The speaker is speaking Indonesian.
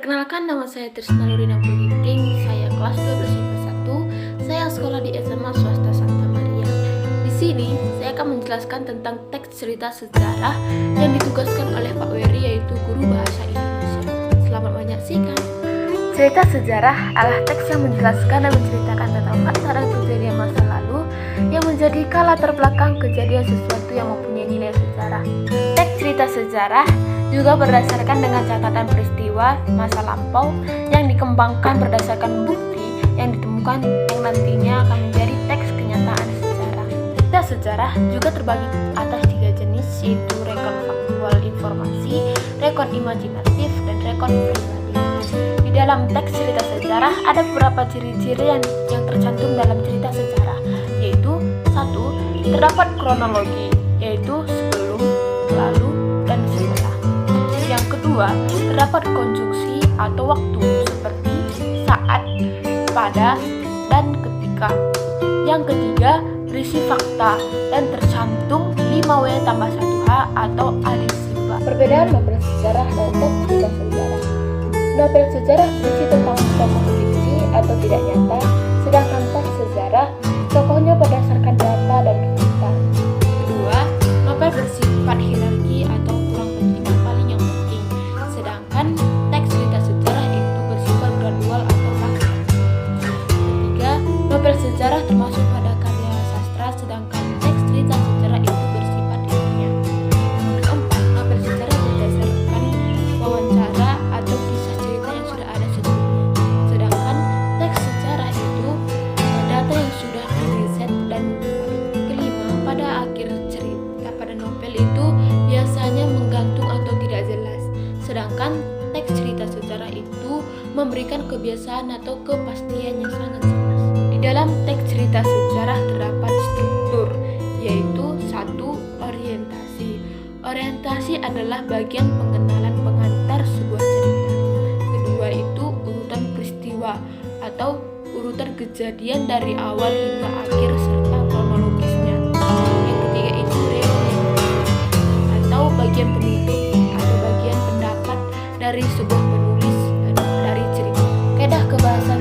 Perkenalkan, nama saya Trisna Lurina Pugiting. Saya kelas 12 IPA 1. Saya sekolah di SMA Swasta Santa Maria. Di sini saya akan menjelaskan tentang teks cerita sejarah yang ditugaskan oleh Pak Wery, yaitu guru bahasa Indonesia. Selamat menyaksikan. Cerita sejarah adalah teks yang menjelaskan dan menceritakan tentang fakta dan kejadian masa lalu yang menjadi latar belakang kejadian sesuatu yang mempunyai nilai sejarah. Teks cerita sejarah juga berdasarkan dengan catatan peristiwa masa lampau yang dikembangkan berdasarkan bukti yang ditemukan yang nantinya akan menjadi teks kenyataan sejarah. Cerita sejarah juga terbagi atas 3 jenis, yaitu rekon faktual informasi, rekon imajinatif, dan rekon pribadi. Di dalam teks cerita sejarah ada beberapa ciri-ciri yang tercantum dalam cerita sejarah, yaitu 1. Terdapat kronologi, yaitu sebelum, lalu, dan setelah. Yang kedua, terdapat konjungsi atau waktu seperti saat, pada, dan ketika. Yang ketiga, berisi fakta dan tercantum 5W tambah 1H atau adisiva. Perbedaan novel sejarah dan teks cerita sejarah. Novel sejarah berisi tentang tokoh fiksi atau tidak nyata, sedangkan teks sejarah tokohnya berdasarkan data dan fakta. Kedua, novel bersifat hierarki atau kurang penting dan paling yang penting, sedangkan teks cerita sejarah itu bersifat gradual atau paket. Ketiga, novel sejarah termasuk pada karya sastra, sedangkan teks cerita sejarah itu bersifat ilmiah. Keempat, novel sejarah berdasarkan wawancara atau kisah cerita yang sudah ada sebelumnya, sedangkan teks sejarah itu data yang sudah riset dan valid. Kelima, pada akhir cerita pada novel itu biasanya menggantung atau tidak jelas, sedangkan teks cerita sejarah itu memberikan kebiasaan atau kepastian yang sangat jelas. Di dalam teks cerita sejarah terdapat struktur, yaitu 1. Orientasi. Orientasi adalah bagian pengenalan pengantar sebuah cerita. Kedua itu urutan peristiwa atau urutan kejadian dari awal hingga akhir serta kronologisnya. Yang ketiga itu reorientasi atau bagian penutup atau bagian pendapat dari sebuah penulis dari cerita. Kaidah kebahasaan